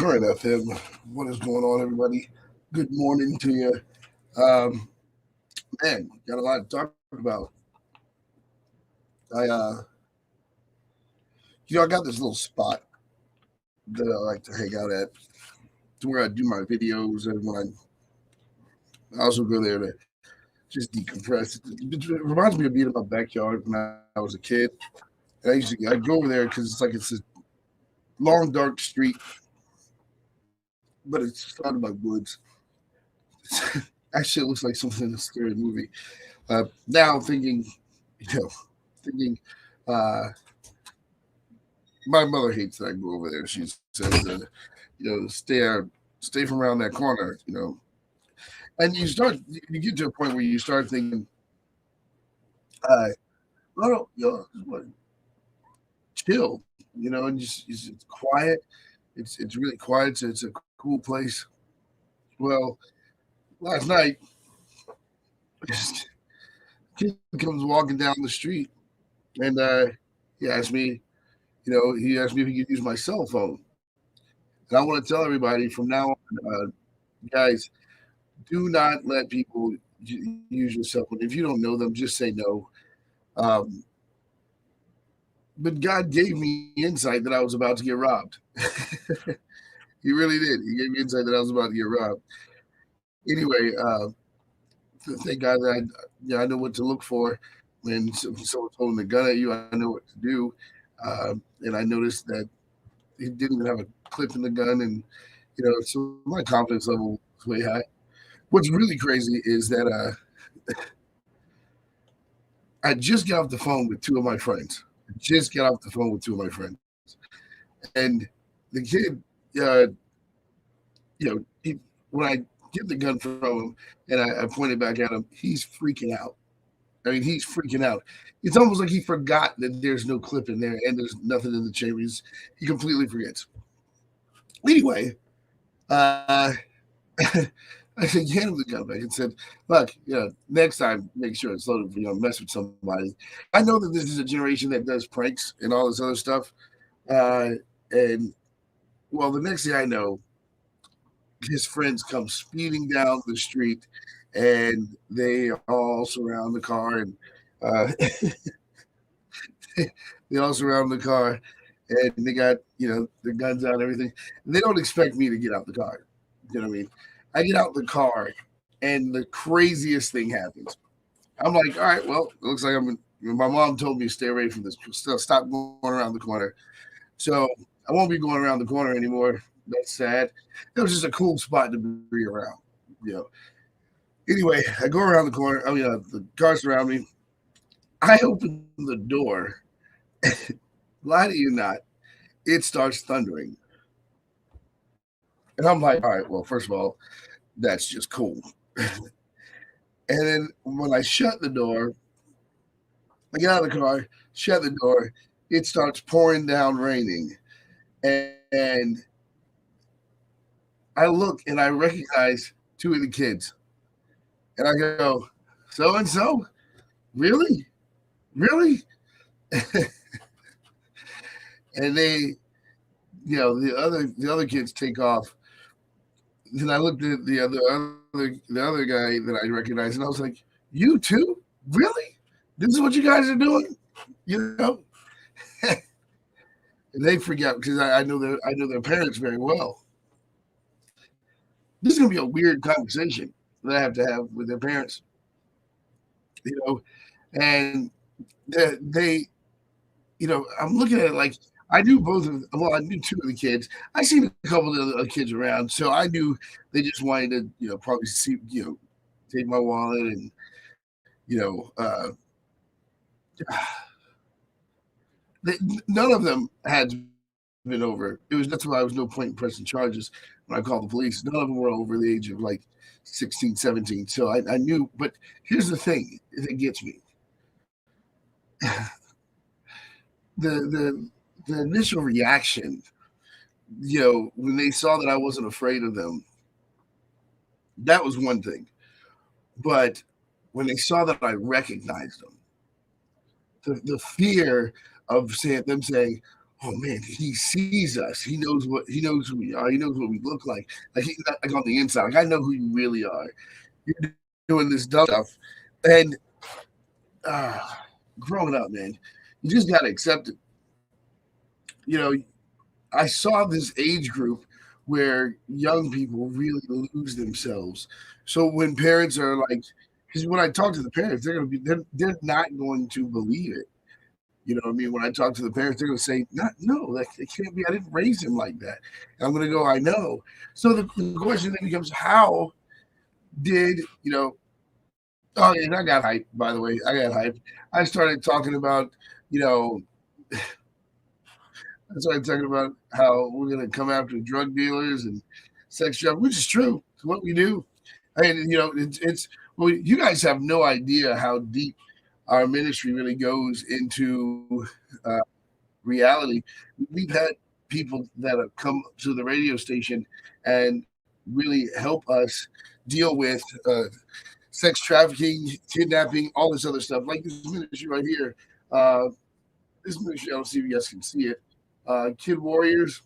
Current FM. What is going on, everybody? Good morning to you. Um, Man, got a lot to talk about. I got this little spot that I like to hang out at, to where I do my videos, and I also go there to just decompress. It reminds me of being in my backyard when I was a kid. And I'd go over there because it's a long, dark street, but it's surrounded by woods. Actually, it looks like something in a scary movie. Now thinking, you know, thinking, uh, my mother hates that I go over there. She says, stay from around that corner, And you get to a point where you start thinking, uh, well, what, chill, and it's quiet. It's really quiet. So it's a cool place. Well, last night, kid comes walking down the street, and he asked me, he asked me if he could use my cell phone. And I want to tell everybody from now on, guys, do not let people use your cell phone. If you don't know them, just say no. Um, but God gave me insight that I was about to get robbed. He really did. He gave me insight that I was about to get robbed. Anyway, thank God that I know what to look for when someone's holding a gun at you. I know what to do, and I noticed that he didn't even have a clip in the gun, and so my confidence level was way high. What's really crazy is that I just got off the phone with two of my friends. I just got off the phone with two of my friends, and the kid, uh, when I get the gun from him and I point it back at him, he's freaking out. I mean, he's freaking out. It's almost like he forgot that there's no clip in there and there's nothing in the chamber. He completely forgets. Anyway, uh, I said, hand him the gun back and said, look, next time, make sure it's loaded for mess with somebody. I know that this is a generation that does pranks and all this other stuff. And well, the next thing I know, his friends come speeding down the street and they all surround the car and uh, they all surround the car and they got, their guns out and everything. And they don't expect me to get out the car. You know what I mean? I get out the car and the craziest thing happens. I'm like, all right, well, it looks like my mom told me to stay away from this. Stop going around the corner. So I won't be going around the corner anymore. That's sad. It was just a cool spot to be around. You know. Anyway, I go around the corner. I mean, the cars around me. I open the door. Lie to you not, it starts thundering. And I'm like, all right, well, first of all, that's just cool. And then when I shut the door, I get out of the car, shut the door, it starts pouring down raining. And I look and I recognize two of the kids. And I go, so and so? Really? Really? And they, the other kids take off. Then I looked at the other guy that I recognized, and I was like, "You too? Really? This is what you guys are doing?" You know? And they forget because I know their parents very well. This is gonna be a weird conversation that I have to have with their parents, you know. And they I'm looking at it like I knew both of well, I knew two of the kids. I seen a couple of the other kids around, so I knew they just wanted to, probably see, take my wallet and, you know, uh, they, none of them had been over. It was that's why there was no point in pressing charges when I called the police. None of them were over the age of like 16, 17. So I knew, but here's the thing that gets me. The initial reaction, when they saw that I wasn't afraid of them, that was one thing. But when they saw that I recognized them, the fear of them saying, oh man, he sees us. He knows who we are. He knows what we look like. Like on the inside. Like I know who you really are. You're doing this dumb stuff, and uh, growing up, man, you just gotta accept it. You know, I saw this age group where young people really lose themselves. So when parents are like, because when I talk to the parents, they're not going to believe it. You know what I mean? When I talk to the parents, they're going to say, "Not, no, that it can't be. I didn't raise him like that." And I'm going to go, "I know." So the question then becomes, how did you know? Oh, and I got hyped. By the way, I got hyped. I started talking about, you know, I started talking about how we're going to come after drug dealers and sex traffickers, which is true. It's what we do. And it's well, you guys have no idea how deep our ministry really goes into reality. We've had people that have come to the radio station and really help us deal with sex trafficking, kidnapping, all this other stuff. Like this ministry right here. Uh, this ministry, I don't see if you guys can see it. Kid Warriors.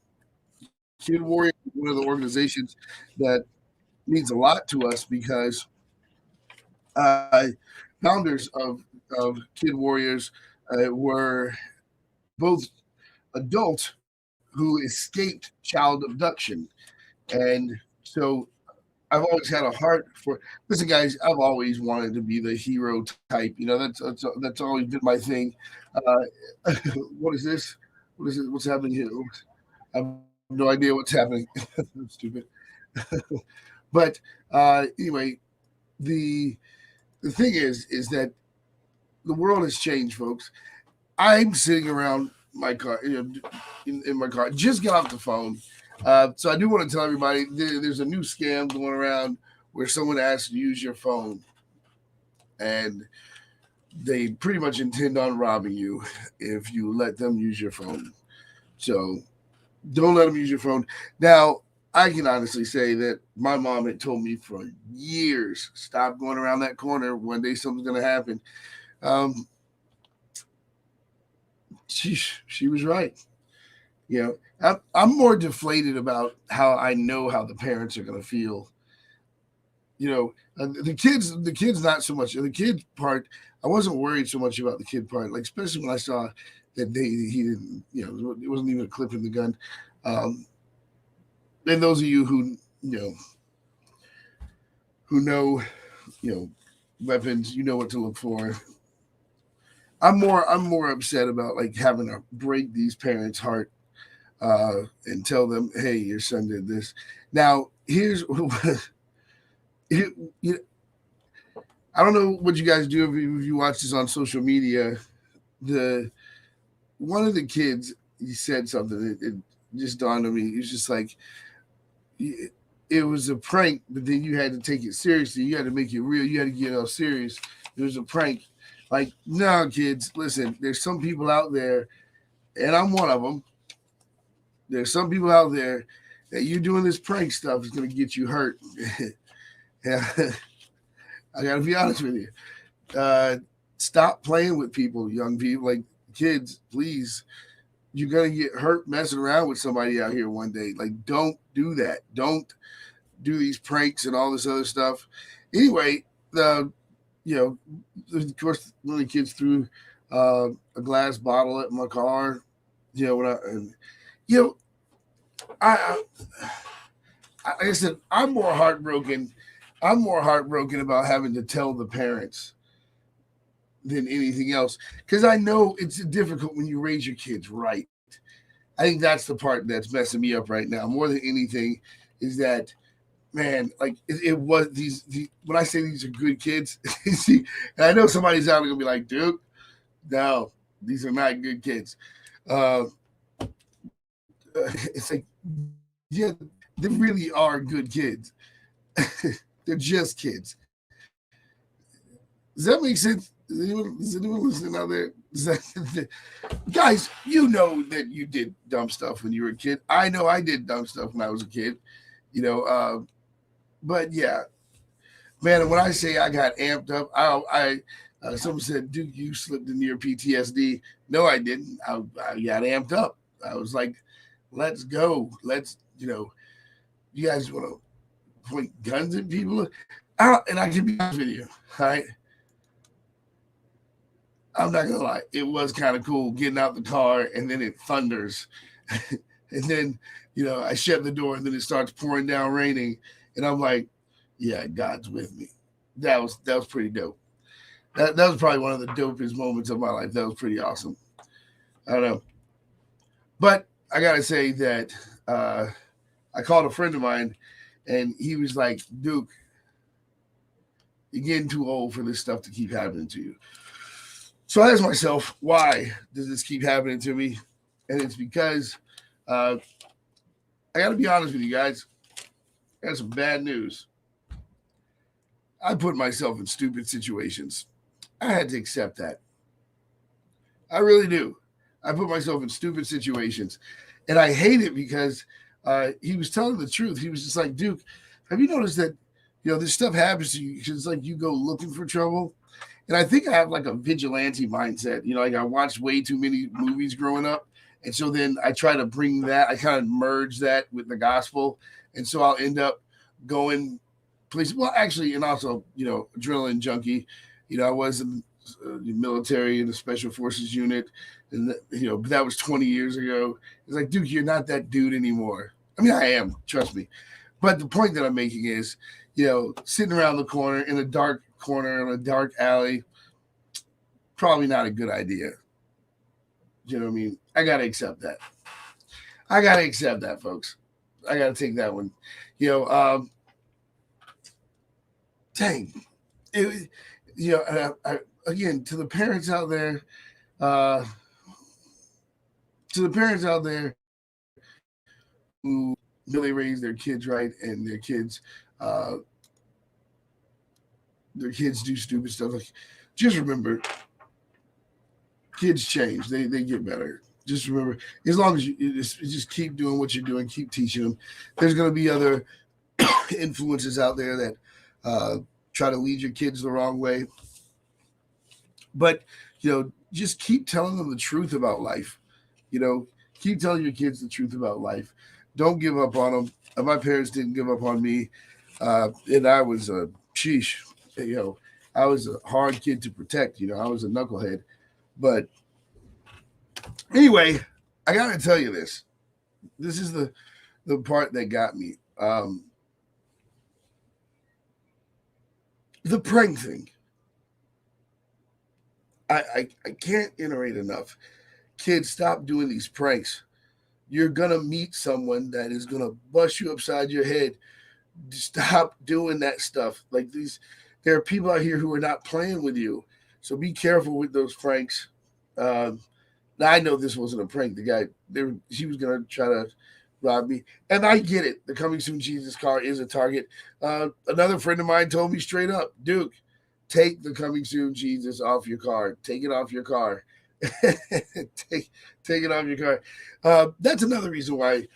Kid Warriors is one of the organizations that means a lot to us because uh, founders of Kid Warriors were both adults who escaped child abduction. And so I've always had a heart for. Listen, guys, I've always wanted to be the hero type. That's always been my thing. Uh, what is this? What is it? What's happening here? I have no idea what's happening. I'm stupid. But anyway, the the thing is that the world has changed, folks. I'm sitting around my car, in my car, just got off the phone. So I do want to tell everybody there's a new scam going around where someone asks you to use your phone, and they pretty much intend on robbing you if you let them use your phone. So don't let them use your phone. Now, I can honestly say that my mom had told me for years, stop going around that corner. One day something's going to happen. Um, she was right. I'm more deflated about how I know how the parents are going to feel. The kids not so much. The kid part, I wasn't worried so much about the kid part. Like especially when I saw that he didn't. It wasn't even a clip in the gun. Um, and those of you who know you know weapons, you know what to look for. I'm more upset about like having to break these parents' heart and tell them, "Hey, your son did this." Now, here's you, you, I don't know what you guys do if you watch this on social media. The One of the kids, he said something. It just dawned on me. He was just like, it was a prank, but then you had to take it seriously. You had to make it real. You had to get all serious. It was a prank. Like, no, kids, listen. There's some people out there, and I'm one of them. There's some people out there that you doing this prank stuff is going to get you hurt. Yeah, I got to be honest with you. Uh, Stop playing with people, young people, like kids, please. You're going to get hurt messing around with somebody out here one day. Like, don't do that. Don't do these pranks and all this other stuff. Anyway, the you know, of course, one of the kids threw a glass bottle at my car. When you know, I, like I said, I'm more heartbroken. I'm more heartbroken about having to tell the parents than anything else because I know it's difficult when you raise your kids right. I think that's the part that's messing me up right now more than anything is that man, like it was when I say these are good kids, see, and I know somebody's out there gonna be like, dude, no, these are not good kids. Uh, it's like, yeah, they really are good kids. They're just kids. Does that make sense? Is anyone listening out there? Guys, you know that you did dumb stuff when you were a kid. I know I did dumb stuff when I was a kid. You know, but yeah, man. When I say I got amped up, someone said, "Dude, you slipped into your PTSD." No, I didn't. I got amped up. I was like, let's go. Let's, you guys want to point guns at people? And I can be honest with you, all right? I'm not gonna lie, it was kind of cool getting out the car and then it thunders, and then I shut the door and then it starts pouring down, raining, and I'm like, yeah, God's with me. That was pretty dope. That was probably one of the dopest moments of my life. That was pretty awesome. I don't know, but I gotta say that I called a friend of mine, and he was like, Duke, you're getting too old for this stuff to keep happening to you. So I asked myself, why does this keep happening to me? And it's because uh, I got to be honest with you guys. I got some bad news. I put myself in stupid situations. I had to accept that. I really do. I put myself in stupid situations. And I hate it because he was telling the truth. He was just like, Duke, have you noticed that, this stuff happens to you because it's like you go looking for trouble? And I think I have like a vigilante mindset. Like I watched way too many movies growing up. And so then I try to bring that, I kind of merge that with the gospel. And so I'll end up going places. Well, actually, and also, adrenaline junkie. I was in the military in the special forces unit. And, that was 20 years ago. It's like, Duke, you're not that dude anymore. I mean, I am, trust me. But the point that I'm making is, sitting around the corner in a dark corner in a dark alley, probably not a good idea. You know what I mean? I gotta accept that. I gotta accept that, folks. I gotta take that one. Dang. Again, to the parents out there, uh, who really raise their kids right and uh, their kids do stupid stuff. Like, just remember, kids change. They get better. Just remember, as long as you just keep doing what you're doing, keep teaching them. There's going to be other influences out there that try to lead your kids the wrong way. But just keep telling them the truth about life. Keep telling your kids the truth about life. Don't give up on them. My parents didn't give up on me, and I was a sheesh. I was a hard kid to protect. I was a knucklehead. But anyway, I gotta tell you this. This is the part that got me. The prank thing. I can't iterate enough. Kids, stop doing these pranks. You're gonna meet someone that is gonna bust you upside your head. Stop doing that stuff. Like there are people out here who are not playing with you. So be careful with those pranks. Now I know this wasn't a prank. The guy, he was gonna try to rob me, and I get it. The Coming Soon Jesus car is a target. Another friend of mine told me straight up, Duke, take the Coming Soon Jesus off your car. Take it off your car. take it off your car. That's another reason why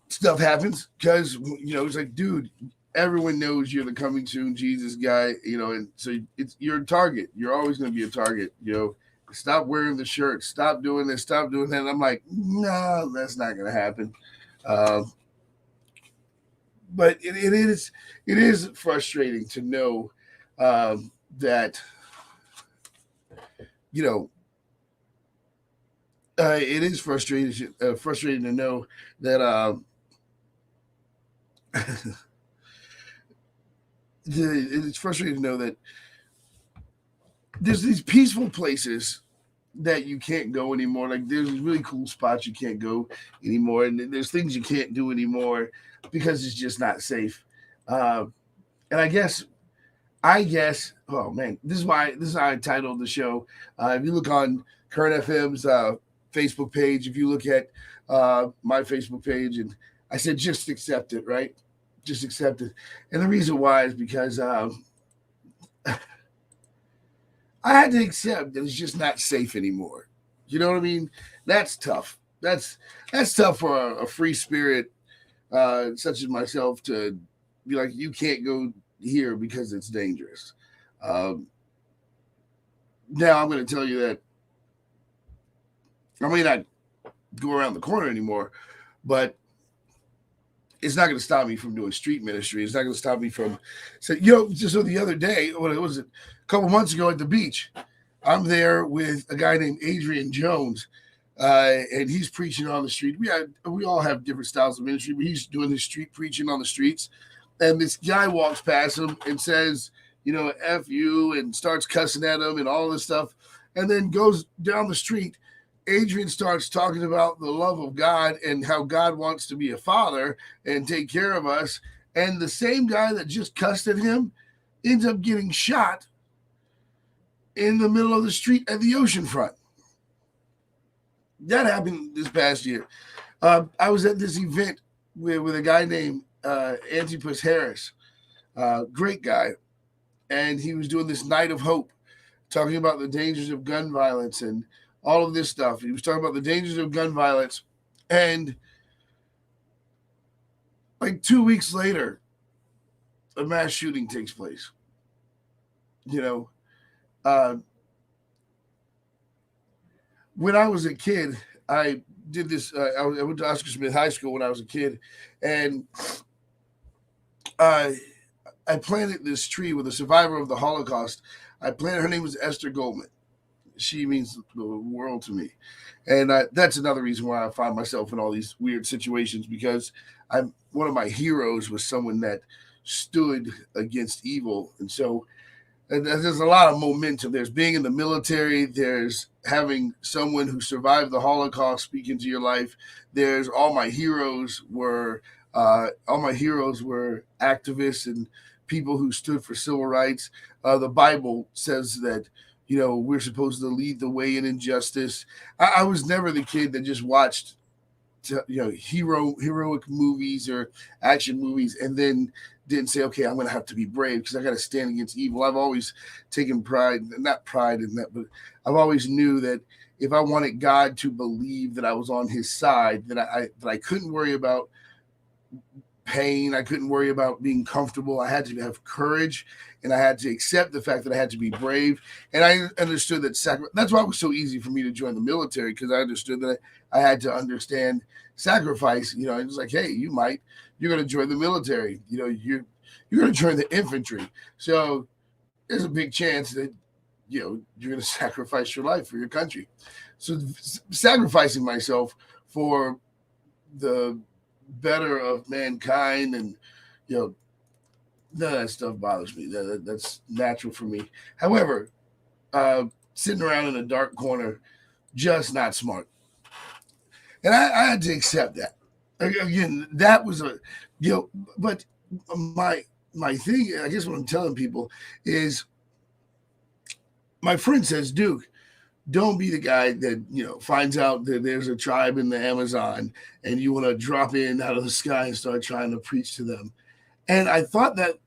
stuff happens, because it's like, dude, everyone knows you're the Coming Soon Jesus guy, and so you're a target. You're always going to be a target. Stop wearing the shirt. Stop doing this. Stop doing that. And I'm like, no, that's not going to happen. But it is frustrating to know that it is frustrating to know that it's frustrating to know that there's these peaceful places that you can't go anymore. Like there's these really cool spots you can't go anymore, and there's things you can't do anymore because it's just not safe. And I guess, oh man, this is how I titled the show. If you look on Current FM's Facebook page, if you look at my Facebook page, and I said just accept it, right? Just accept it. And the reason why is because I had to accept that it's just not safe anymore. You know what I mean? That's tough. That's tough for a free spirit such as myself to be like, you can't go here because it's dangerous. Now I'm going to tell you that I may not go around the corner anymore. But it's not going to stop me from doing street ministry. It's not going to stop me from just so the other day, what was it? A couple months ago at the beach, I'm there with a guy named Adrian Jones, and he's preaching on the street. We all have different styles of ministry, but he's doing his street preaching on the streets. And this guy walks past him and says, F you, and starts cussing at him and all this stuff, and then goes down the street. Adrian starts talking about the love of God and how God wants to be a father and take care of us. And the same guy that just cussed at him ends up getting shot in the middle of the street at the ocean front. That happened this past year. I was at this event with a guy named Antipas Harris, great guy. And he was doing this Night of Hope, talking about the dangers of gun violence and all of this stuff. He was talking about the dangers of gun violence. And like 2 weeks later, a mass shooting takes place. When I was a kid, I did this. I went to Oscar Smith High School when I was a kid. And I planted this tree with a survivor of the Holocaust. Her name was Esther Goldman. She means the world to me. And that's another reason why I find myself in all these weird situations, because one of my heroes was someone that stood against evil. And so there's a lot of momentum. There's being in the military. There's having someone who survived the Holocaust speak into your life. There's all my heroes were activists and people who stood for civil rights. The Bible says that we're supposed to lead the way in injustice. I was never the kid that just watched, heroic movies or action movies and then didn't say, okay, I'm going to have to be brave because I got to stand against evil. I've always taken not pride in that, but I've always knew that if I wanted God to believe that I was on his side, that I couldn't worry about pain. I couldn't worry about being comfortable. I had to have courage, and I had to accept the fact that I had to be brave. And I understood that that's why it was so easy for me to join the military, because I understood that I had to understand sacrifice. It was like, hey, you're going to join the military. You're going to join the infantry. So there's a big chance that, you're going to sacrifice your life for your country. So sacrificing myself for the better of mankind, and none of that stuff bothers me. That's natural for me. However, sitting around in a dark corner, just not smart. And I had to accept that. Again, that was but my thing, I guess what I'm telling people is, my friend says, Duke, don't be the guy that, finds out that there's a tribe in the Amazon and you want to drop in out of the sky and start trying to preach to them. And I thought that,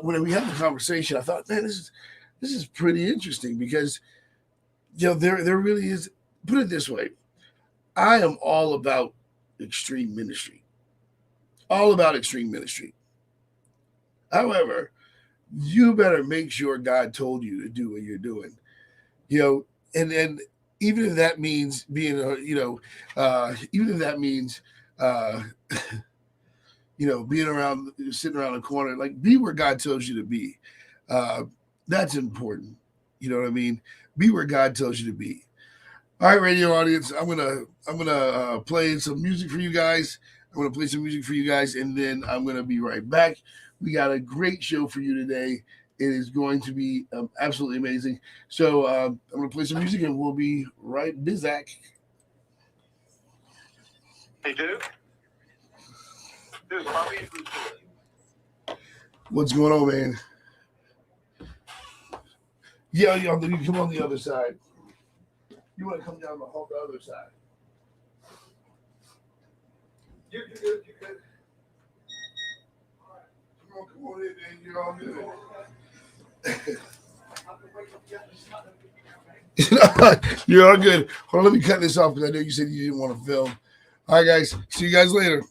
when we had the conversation, I thought, man, this is pretty interesting, because, there really is. Put it this way. I am all about extreme ministry. All about extreme ministry. However, you better make sure God told you to do what you're doing. And even if that means being, even if that means, being around, sitting around a corner, like, be where God tells you to be. That's important. You know what I mean? Be where God tells you to be. All right, radio audience, I'm gonna play some music for you guys. And then I'm gonna be right back. We got a great show for you today. It is going to be absolutely amazing. So I'm going to play some music, and we'll be right back. Hey, Duke. Duke, what's going on, man? Yeah, you come on the other side. You want to come down the other side. You're good. All right. Come on in, man. You're all good. You're all good. Hold on, let me cut this off, because I know you said you didn't want to film. All right, guys. See you guys later.